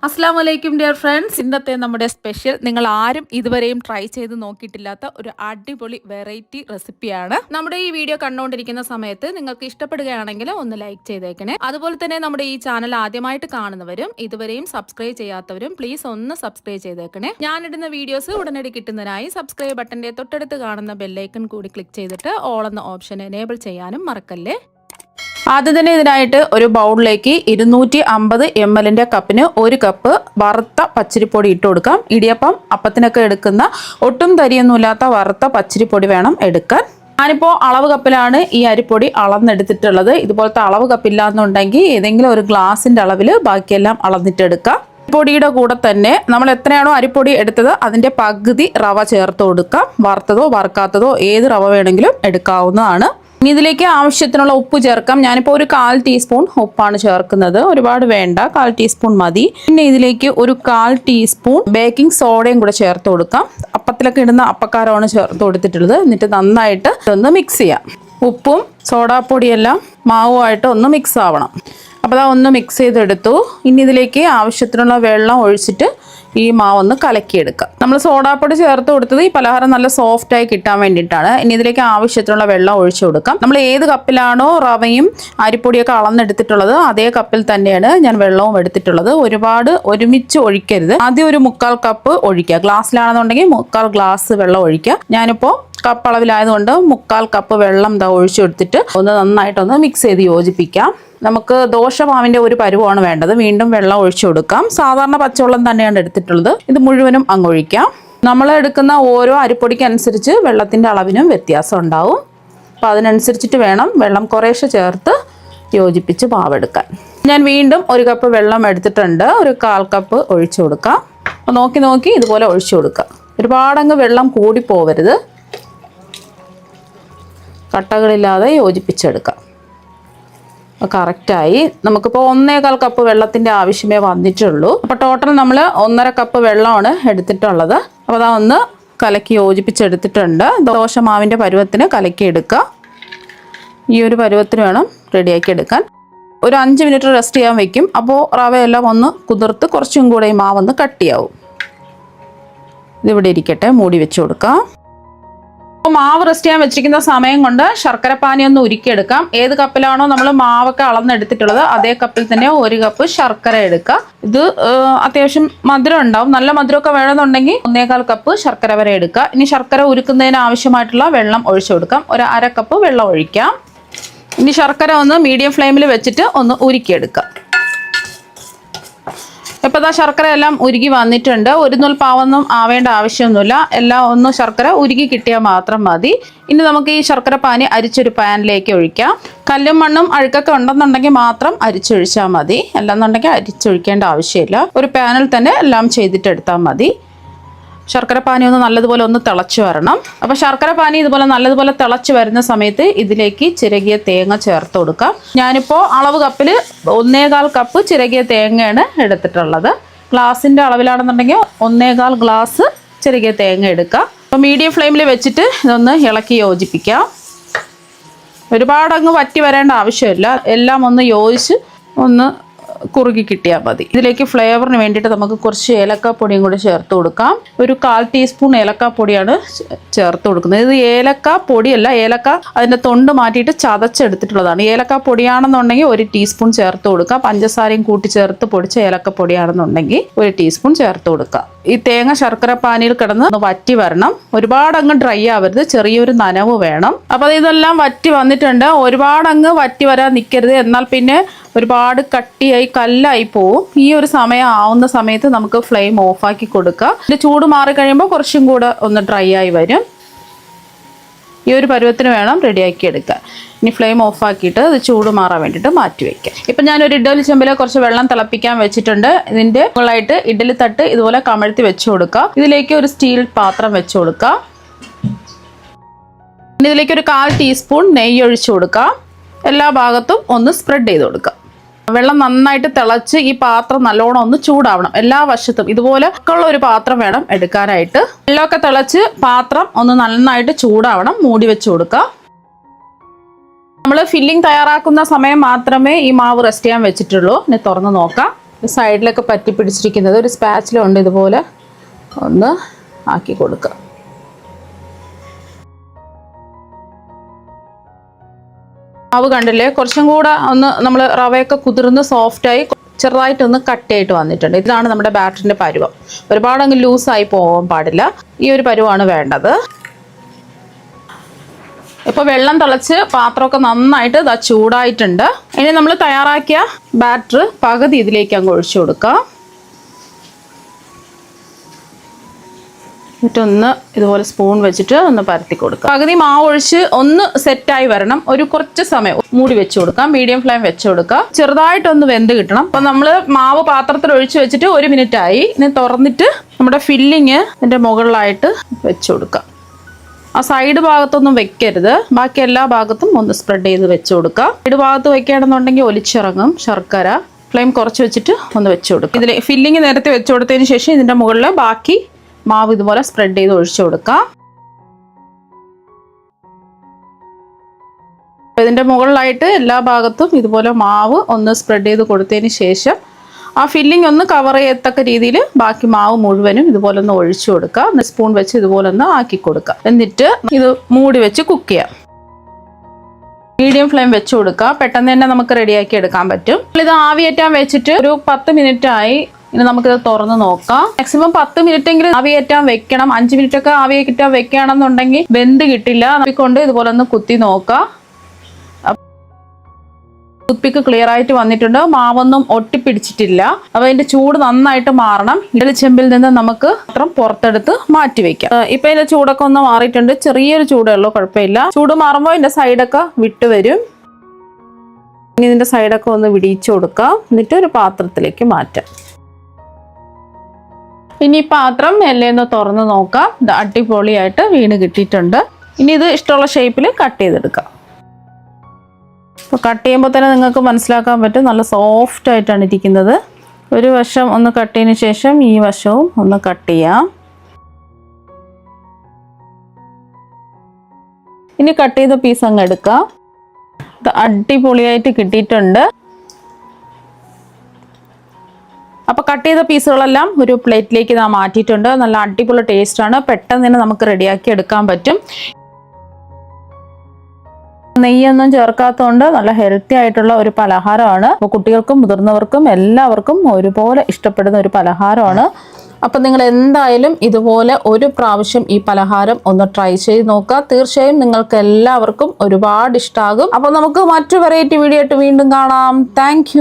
അസ്സലാമു അലൈക്കും dear friends. ഇന്നത്തെ നമ്മുടെ സ്പെഷ്യൽ നിങ്ങൾ ആരും ഇതുവരെയും ട്രൈ ചെയ്ത് നോക്കിയിട്ടില്ലാത്ത ഒരു അടിപൊളി വെറൈറ്റി റെസിപ്പിയാണ്. നമ്മുടെ ഈ വീഡിയോ കണ്ടുകൊണ്ടിരിക്കുന്ന സമയത്ത് നിങ്ങൾക്ക് ഇഷ്ടപ്പെടുകയാണെങ്കിൽ ഒന്ന് ലൈക്ക് ചെയ്തേക്കണേ. അതുപോലെ തന്നെ നമ്മുടെ ഈ ചാനൽ ആദ്യമായിട്ട് കാണുന്നവരും ഇതുവരെയും സബ്സ്ക്രൈബ് ചെയ്യാത്തവരും പ്ലീസ് ഒന്ന് സബ്സ്ക്രൈബ് ചെയ്തേക്കണേ. ഞാനിടുന്ന വീഡിയോസ് ഉടനടി കിട്ടുന്നതിനായി സബ്സ്ക്രൈബ് ബട്ടന്റെ തൊട്ടടുത്ത് കാണുന്ന ബെല്ലൈക്കൺ കൂടി ക്ലിക്ക് ചെയ്തിട്ട് ഓൾ എന്ന ഓപ്ഷൻ എനേബിൾ ചെയ്യാനും മറക്കല്ലേ. ആദ്യം തന്നെ ഇതിനായിട്ട് ഒരു ബൗളിലേക്ക് 250 ml കപ്പിന് 1 കപ്പ് വറുത്ത പച്ചരിപ്പൊടി ഇട്ട് കൊടുക്കാം. ഇടിയപ്പം അപ്പത്തിനൊക്കെ എടുക്കുന്ന ഒട്ടും തരിയൊന്നുമില്ലാത്ത വറുത്ത പച്ചരിപ്പൊടി വേണം എടുക്കാൻ. ഞാനിപ്പോൾ അളവ് കപ്പിലാണ് ഈ അരിപ്പൊടി അളന്നെടുത്തിട്ടുള്ളത്. ഇതുപോലത്തെ അളവ് കപ്പില്ലാന്നുണ്ടെങ്കിൽ ഏതെങ്കിലും ഒരു ഗ്ലാസിൻ്റെ അളവിൽ ബാക്കിയെല്ലാം അളന്നിട്ടെടുക്കാം. പൊടിയുടെ കൂടെ തന്നെ നമ്മൾ എത്രയാണോ അരിപ്പൊടി എടുത്തത് അതിൻ്റെ പകുതി റവ ചേർത്ത് കൊടുക്കാം. വറുത്തതോ വറുക്കാത്തതോ ഏത് റവ വേണമെങ്കിലും എടുക്കാവുന്നതാണ്. ഇനി ഇതിലേക്ക് ആവശ്യത്തിനുള്ള ഉപ്പ് ചേർക്കാം. ഞാനിപ്പോൾ ഒരു 1/4 ടീസ്പൂൺ ഉപ്പാണ് ചേർക്കുന്നത്. ഒരുപാട് വേണ്ട, 1/4 ടീസ്പൂൺ മതി. പിന്നെ ഇതിലേക്ക് ഒരു 1/4 ടീസ്പൂൺ ബേക്കിംഗ് സോഡയും കൂടെ ചേർത്ത് കൊടുക്കാം. അപ്പത്തിലൊക്കെ ഇടുന്ന അപ്പക്കാരമാണ് ചേർത്ത് കൊടുത്തിട്ടുള്ളത്. എന്നിട്ട് നന്നായിട്ട് ഇതൊന്ന് മിക്സ് ചെയ്യാം. ഉപ്പും സോഡാപ്പൊടിയെല്ലാം മാവുമായിട്ട് ഒന്ന് മിക്സ് ആവണം. അപ്പോൾ അതൊന്ന് മിക്സ് ചെയ്തെടുത്തു. ഇനി ഇതിലേക്ക് ആവശ്യത്തിനുള്ള വെള്ളം ഒഴിച്ചിട്ട് ഈ മാവൊന്ന് കലക്കിയെടുക്കാം. നമ്മൾ സോഡാപ്പൊടി ചേർത്ത് കൊടുത്തത് ഈ പലഹാരം നല്ല സോഫ്റ്റായി കിട്ടാൻ വേണ്ടിയിട്ടാണ്. ഇനി ഇതിലേക്ക് ആവശ്യത്തിനുള്ള വെള്ളം ഒഴിച്ചു കൊടുക്കാം. നമ്മൾ ഏത് കപ്പിലാണോ റവയും അരിപ്പൊടിയൊക്കെ അളന്നെടുത്തിട്ടുള്ളത് അതേ കപ്പിൽ തന്നെയാണ് ഞാൻ വെള്ളവും എടുത്തിട്ടുള്ളത്. ഒരുപാട് ഒരുമിച്ച് ഒഴിക്കരുത്. ആദ്യം ഒരു 1/4 കപ്പ് ഒഴിക്കുക. ഗ്ലാസ്സിലാണെന്നുണ്ടെങ്കിൽ 1/4 ഗ്ലാസ് വെള്ളം ഒഴിക്കുക. ഞാനിപ്പോൾ കപ്പ് അളവിലായതുകൊണ്ട് 1/4 കപ്പ് വെള്ളം ഒഴിച്ചു കൊടുത്തിട്ട് ഒന്ന് നന്നായിട്ടൊന്ന് മിക്സ് ചെയ്ത് യോജിപ്പിക്കാം. നമുക്ക് ദോശമാവിൻ്റെ ഒരു പരുവമാണ് വേണ്ടത്. വീണ്ടും വെള്ളം ഒഴിച്ചു കൊടുക്കാം. സാധാരണ പച്ചവെള്ളം തന്നെയാണ് എടുത്തിട്ടുള്ളത്. ഇത് മുഴുവനും അങ്ങ് ഒഴിക്കാം. നമ്മൾ എടുക്കുന്ന ഓരോ അരിപ്പൊടിക്ക് അനുസരിച്ച് വെള്ളത്തിൻ്റെ അളവിനും വ്യത്യാസം ഉണ്ടാവും. അപ്പോൾ അതിനനുസരിച്ചിട്ട് വേണം വെള്ളം കുറേശ്ശെ ചേർത്ത് യോജിപ്പിച്ച് മാവെടുക്കാൻ. ഞാൻ വീണ്ടും 1 കപ്പ് വെള്ളം എടുത്തിട്ടുണ്ട്. ഒരു 1/4 കപ്പ് ഒഴിച്ചു കൊടുക്കാം. അപ്പോൾ നോക്കി ഇതുപോലെ ഒഴിച്ചു കൊടുക്കാം. ഒരുപാടങ്ങ് വെള്ളം കൂടി പോവരുത്. കട്ടകളില്ലാതെ യോജിപ്പിച്ചെടുക്കാം. കറക്റ്റായി. നമുക്കിപ്പോൾ 1/4 കപ്പ് വെള്ളത്തിൻ്റെ ആവശ്യമേ വന്നിട്ടുള്ളൂ. അപ്പോൾ ടോട്ടൽ നമ്മൾ 1.5 കപ്പ് വെള്ളമാണ് എടുത്തിട്ടുള്ളത്. അപ്പോൾ അതാ ഒന്ന് കലക്കി യോജിപ്പിച്ചെടുത്തിട്ടുണ്ട്. ദോശമാവിൻ്റെ പരുവത്തിന് കലക്കി എടുക്കുക. ഈ ഒരു പരുവത്തിന് വേണം റെഡിയാക്കി എടുക്കാൻ. ഒരു 5 മിനിറ്റ് റെസ്റ്റ് ചെയ്യാൻ വെക്കും. അപ്പോൾ റവയെല്ലാം ഒന്ന് കുതിർത്ത് കുറച്ചും കൂടെ ഈ മാവൊന്ന് കട്ടിയാവും. ഇതിവിടെ ഇരിക്കട്ടെ. മൂടി വെച്ച് കൊടുക്കാം. അപ്പോൾ മാവ് റെസ്റ്റ് ചെയ്യാൻ വെച്ചിരിക്കുന്ന സമയം കൊണ്ട് ശർക്കര പാനി ഒന്ന് ഉരുക്കിയെടുക്കാം. ഏത് കപ്പിലാണോ നമ്മൾ മാവൊക്കെ അളന്നെടുത്തിട്ടുള്ളത് അതേ കപ്പിൽ തന്നെ 1 കപ്പ് ശർക്കര എടുക്കുക. ഇത് അത്യാവശ്യം മധുരം ഉണ്ടാവും. നല്ല മധുരമൊക്കെ വേണമെന്നുണ്ടെങ്കിൽ 1/4 കപ്പ് ശർക്കര വരെ എടുക്കുക. ഇനി ശർക്കര ഉരുക്കുന്നതിന് ആവശ്യമായിട്ടുള്ള വെള്ളം ഒഴിച്ചു കൊടുക്കാം. ഒരു 1/2 കപ്പ് വെള്ളം ഒഴിക്കാം. ഇനി ശർക്കര ഒന്ന് മീഡിയം ഫ്ലെയിമിൽ വെച്ചിട്ട് ഒന്ന് ഉരുക്കിയെടുക്കാം. ഇപ്പോൾ ശർക്കര എല്ലാം ഉരുകി വന്നിട്ടുണ്ട്. ഒരു നൂൽ പാവൊന്നും ആവേണ്ട ആവശ്യമൊന്നുമില്ല. എല്ലാം ഒന്ന് ശർക്കര ഉരുകി കിട്ടിയാൽ മാത്രം മതി. ഇനി നമുക്ക് ഈ ശർക്കര പാനി അരിച്ചൊരു പാനിലേക്ക് ഒഴിക്കാം. കല്ലും മണ്ണും അഴുക്കൊക്കെ ഉണ്ടെന്നുണ്ടെങ്കിൽ മാത്രം അരിച്ചൊഴിച്ചാൽ മതി. അല്ലെന്നുണ്ടെങ്കിൽ അരിച്ചൊഴിക്കേണ്ട ആവശ്യമില്ല. ഒരു പാനിൽ തന്നെ എല്ലാം ചെയ്തിട്ടെടുത്താൽ മതി. ശർക്കര പാനി ഒന്ന് നല്ലതുപോലെ ഒന്ന് തിളച്ച് വരണം. അപ്പോൾ ശർക്കര പാനി ഇതുപോലെ നല്ലതുപോലെ തിളച്ച് വരുന്ന സമയത്ത് ഇതിലേക്ക് ചിരകിയ തേങ്ങ ചേർത്ത് കൊടുക്കാം. ഞാനിപ്പോൾ അളവ് കപ്പിൽ 1/4 കപ്പ് ചിരകിയ തേങ്ങയാണ് എടുത്തിട്ടുള്ളത്. ഗ്ലാസിൻ്റെ അളവിലാണെന്നുണ്ടെങ്കിൽ 1/4 ഗ്ലാസ് ചിരകിയ തേങ്ങ എടുക്കാം. അപ്പോൾ മീഡിയം ഫ്ലെയിമിൽ വെച്ചിട്ട് ഇതൊന്ന് ഇളക്കി യോജിപ്പിക്കാം. ഒരുപാടങ്ങ് വറ്റി വരേണ്ട ആവശ്യമില്ല. എല്ലാം ഒന്ന് യോജിച്ച് ഒന്ന് കുറുകി കിട്ടിയാൽ മതി. ഇതിലേക്ക് ഫ്ലേവറിന് വേണ്ടിയിട്ട് നമുക്ക് കുറച്ച് ഏലക്കാപ്പൊടിയും കൂടി ചേർത്ത് കൊടുക്കാം. ഒരു 1/4 ടീസ്പൂൺ ഏലക്കാപ്പൊടിയാണ് ചേർത്ത് കൊടുക്കുന്നത്. ഇത് ഏലക്കാപ്പൊടിയല്ല, ഏലക്ക അതിൻ്റെ തൊണ്ട് മാറ്റിയിട്ട് ചതച്ചെടുത്തിട്ടുള്ളതാണ്. ഏലക്കാപ്പൊടിയാണെന്നുണ്ടെങ്കിൽ 1 ടീസ്പൂൺ ചേർത്ത് കൊടുക്കുക. പഞ്ചസാരയും കൂട്ടി ചേർത്ത് പൊടിച്ച ഏലക്കപ്പൊടിയാണെന്നുണ്ടെങ്കിൽ 1 ടീസ്പൂൺ ചേർത്ത് കൊടുക്കുക. ഈ തേങ്ങ ശർക്കര പാനിയിൽ കിടന്ന് ഒന്ന് വറ്റി വരണം. ഒരുപാടങ്ങ് ഡ്രൈ ആവരുത്. ചെറിയൊരു നനവ് വേണം. അപ്പോൾ ഇതെല്ലാം വറ്റി വന്നിട്ടുണ്ട്. ഒരുപാടങ്ങ് വറ്റി വരാൻ നിൽക്കരുത്. എന്നാൽ പിന്നെ ഒരുപാട് കട്ടിയായി കല്ലായി പോവും. ഈ ഒരു സമയം ആവുന്ന സമയത്ത് നമുക്ക് ഫ്ലെയിം ഓഫാക്കി കൊടുക്കുക. ഇതിൻ്റെ ചൂട് മാറി കഴിയുമ്പോൾ കുറച്ചും കൂടെ ഒന്ന് ഡ്രൈ ആയി വരും. ഈ ഒരു പരുവത്തിന് വേണം റെഡിയാക്കി എടുക്കുക. ഇനി ഫ്ലെയിം ഓഫാക്കിയിട്ട് ഇത് ചൂട് മാറാൻ വേണ്ടിയിട്ട് മാറ്റി വയ്ക്കാം. ഇപ്പം ഞാനൊരു ഇഡ്ഡലി ചെമ്പിൽ കുറച്ച് വെള്ളം തിളപ്പിക്കാൻ വെച്ചിട്ടുണ്ട്. ഇതിൻ്റെ മുകളിലായിട്ട് ഇഡ്ഡലി തട്ട് ഇതുപോലെ കമഴ്ത്തി വെച്ച് കൊടുക്കുക. ഇതിലേക്ക് ഒരു സ്റ്റീൽ പാത്രം വെച്ച് കൊടുക്കുക. ഇനി ഇതിലേക്ക് ഒരു 1/4 ടീസ്പൂൺ നെയ്യ് ഒഴിച്ചു കൊടുക്കുക. എല്ലാ ഭാഗത്തും ഒന്ന് സ്പ്രെഡ് ചെയ്ത് കൊടുക്കുക. വെള്ളം നന്നായിട്ട് തിളച്ച് ഈ പാത്രം നല്ലോണം ഒന്ന് ചൂടാവണം. എല്ലാ വശത്തും ഇതുപോലെ ഉള്ള ഒരു പാത്രം വേണം എടുക്കാനായിട്ട്. വെള്ളമൊക്കെ തിളച്ച് പാത്രം ഒന്ന് നന്നായിട്ട് ചൂടാവണം. മൂടി വെച്ച് കൊടുക്കുക. നമ്മൾ ഫില്ലിംഗ് തയ്യാറാക്കുന്ന സമയം മാത്രമേ ഈ മാവ് റെസ്റ്റ് ചെയ്യാൻ വെച്ചിട്ടുള്ളൂ. ഇനി തുറന്ന് നോക്കാം. സൈഡിലൊക്കെ പറ്റി പിടിച്ചിരിക്കുന്നത് ഒരു സ്പാച്ചില ഉണ്ട്, ഇതുപോലെ ഒന്ന് ആക്കി കൊടുക്കുക. മാവ് കണ്ടില്ലേ, കുറച്ചും കൂടെ ഒന്ന് നമ്മൾ റവയൊക്കെ കുതിർന്ന് സോഫ്റ്റായി ചെറുതായിട്ടൊന്ന് കട്ടിയായിട്ട് വന്നിട്ടുണ്ട്. ഇതാണ് നമ്മുടെ ബാറ്ററിൻ്റെ പരുവം. ഒരുപാടങ്ങ് ലൂസായി പോകാൻ പാടില്ല. ഈ ഒരു പരുവമാണ് വേണ്ടത്. ഇപ്പോൾ വെള്ളം തിളച്ച് പാത്രമൊക്കെ നന്നായിട്ട് ചൂടായിട്ടുണ്ട്. ഇനി നമ്മൾ തയ്യാറാക്കിയ ബാറ്റർ പകുതി ഇതിലേക്ക് അങ്ങ് ഒഴിച്ചു കൊടുക്കുക. എന്നിട്ടൊന്ന് ഇതുപോലെ സ്പൂൺ വെച്ചിട്ട് ഒന്ന് പരത്തി കൊടുക്കുക. പകുതി മാവ് ഒഴിച്ച് ഒന്ന് സെറ്റായി വരണം. ഒരു കുറച്ച് സമയം മൂടി വെച്ച് കൊടുക്കാം. മീഡിയം ഫ്ലെയിം വെച്ച് കൊടുക്കുക. ചെറുതായിട്ടൊന്ന് വെന്ത് കിട്ടണം. അപ്പം നമ്മൾ മാവ് പാത്രത്തിൽ ഒഴിച്ച് വെച്ചിട്ട് 1 മിനിറ്റ് ആയി. ഇനി തുറന്നിട്ട് നമ്മുടെ ഫില്ലിങ് ഇതിൻ്റെ മുകളിലായിട്ട് വെച്ച് കൊടുക്കുക. ആ സൈഡ് ഭാഗത്തൊന്നും വെക്കരുത്, ബാക്കി എല്ലാ ഭാഗത്തും ഒന്ന് സ്പ്രെഡ് ചെയ്ത് വെച്ച് കൊടുക്കുക. സൈഡ് ഭാഗത്ത് വെക്കുകയാണെന്നുണ്ടെങ്കിൽ ഒലിച്ചിറങ്ങും ശർക്കര. ഫ്ലെയിം കുറച്ച് വെച്ചിട്ട് ഒന്ന് വെച്ച് കൊടുക്കുക. ഇതിൽ ഫില്ലിങ് നേരത്തെ വെച്ച് കൊടുത്തതിന് ശേഷം ഇതിൻ്റെ മുകളിൽ ബാക്കി മാവ് ഇതുപോലെ സ്പ്രെഡ് ചെയ്ത് ഒഴിച്ചു കൊടുക്കാം. ഇതിൻ്റെ മുകളിലായിട്ട് എല്ലാ ഭാഗത്തും ഇതുപോലെ മാവ് ഒന്ന് സ്പ്രെഡ് ചെയ്ത് കൊടുത്തതിന് ശേഷം ആ ഫില്ലിംഗ് ഒന്ന് കവർ ചെയ്യത്തക്ക രീതിയിൽ ബാക്കി മാവ് മുഴുവനും ഇതുപോലെ ഒന്ന് ഒഴിച്ചു കൊടുക്കുക. സ്പൂൺ വെച്ച് ഇതുപോലെ ഒന്ന് ആക്കി കൊടുക്കുക. എന്നിട്ട് ഇത് മൂടി വെച്ച് കുക്ക് ചെയ്യാം. മീഡിയം ഫ്ലെയിം വെച്ച് കൊടുക്കുക. പെട്ടെന്ന് തന്നെ നമുക്ക് റെഡിയാക്കി എടുക്കാൻ പറ്റും. ഇത് ആവിയേറ്റാൻ വെച്ചിട്ട് ഒരു 10 മിനിറ്റ് ആയി. ഇനി നമുക്കിത് തുറന്ന് നോക്കാം. മാക്സിമം 10 മിനിറ്റെങ്കിലും ആവിയേറ്റാൻ വെക്കണം. 5 മിനിറ്റ് ഒക്കെ ആവിയേറ്റാൻ വെക്കുകയാണെന്നുണ്ടെങ്കിൽ വെന്ത് കിട്ടില്ല. കൊണ്ട് ഇതുപോലെ ഒന്ന് കുത്തി നോക്കാം. ടൂത്ത്പിക്ക് ക്ലിയർ ആയിട്ട് വന്നിട്ടുണ്ട്. മാവൊന്നും ഒട്ടിപ്പിടിച്ചിട്ടില്ല. അപ്പോൾ അതിന്റെ ചൂട് നന്നായിട്ട് മാറണം. ഇഡലി ചെമ്പിൽ നിന്ന് നമുക്ക് മാത്രം പുറത്തെടുത്ത് മാറ്റി വെക്കാം. ഇപ്പൊ ഇതിന്റെ ചൂടൊക്കെ ഒന്ന് മാറിയിട്ടുണ്ട്. ചെറിയൊരു ചൂടേ ഉള്ളൂ, കുഴപ്പമില്ല. ചൂട് മാറുമ്പോൾ ഇതിന്റെ സൈഡൊക്കെ വിട്ട് വരും. ഇനി ഇതിന്റെ സൈഡൊക്കെ ഒന്ന് വിടിയിച്ചു കൊടുക്കാം. എന്നിട്ട് ഒരു പാത്രത്തിലേക്ക് മാറ്റാം. ഇനി ഈ പാത്രം എല്ലേന്ന് തുറന്ന് നോക്കാം. ഇത് അടിപൊളിയായിട്ട് വീണ് കിട്ടിയിട്ടുണ്ട്. ഇനി ഇത് ഇഷ്ടമുള്ള ഷേപ്പിൽ കട്ട് ചെയ്തെടുക്കാം. അപ്പോൾ കട്ട് ചെയ്യുമ്പോൾ തന്നെ നിങ്ങൾക്ക് മനസ്സിലാക്കാൻ പറ്റും നല്ല സോഫ്റ്റ് ആയിട്ടാണ് ഇരിക്കുന്നത്. ഒരു വശം ഒന്ന് കട്ട് ചെയ്തതിന് ശേഷം ഈ വശവും ഒന്ന് കട്ട് ചെയ്യാം. ഇനി കട്ട് ചെയ്ത പീസ് അങ്ങ് എടുക്കാം. ഇത് അടിപൊളിയായിട്ട് കിട്ടിയിട്ടുണ്ട്. അപ്പോൾ കട്ട് ചെയ്ത പീസുകളെല്ലാം ഒരു പ്ലേറ്റിലേക്ക് നാം മാറ്റിയിട്ടുണ്ട്. നല്ല അടിപൊളി ടേസ്റ്റാണ്. പെട്ടെന്ന് തന്നെ നമുക്ക് റെഡിയാക്കി എടുക്കാൻ പറ്റും. നെയ്യൊന്നും ചേർക്കാത്തതുകൊണ്ട് നല്ല ഹെൽത്തി ആയിട്ടുള്ള ഒരു പലഹാരമാണ്. അപ്പോൾ കുട്ടികൾക്കും മുതിർന്നവർക്കും എല്ലാവർക്കും ഒരുപോലെ ഇഷ്ടപ്പെടുന്ന ഒരു പലഹാരമാണ്. അപ്പം നിങ്ങൾ എന്തായാലും ഇതുപോലെ ഒരു പ്രാവശ്യം ഈ പലഹാരം ഒന്ന് ട്രൈ ചെയ്ത് നോക്കുക. തീർച്ചയായും നിങ്ങൾക്ക് എല്ലാവർക്കും ഒരുപാട് ഇഷ്ടമാകും. അപ്പോൾ നമുക്ക് മറ്റു വെറൈറ്റി വീഡിയോ ആയിട്ട് വീണ്ടും കാണാം. താങ്ക്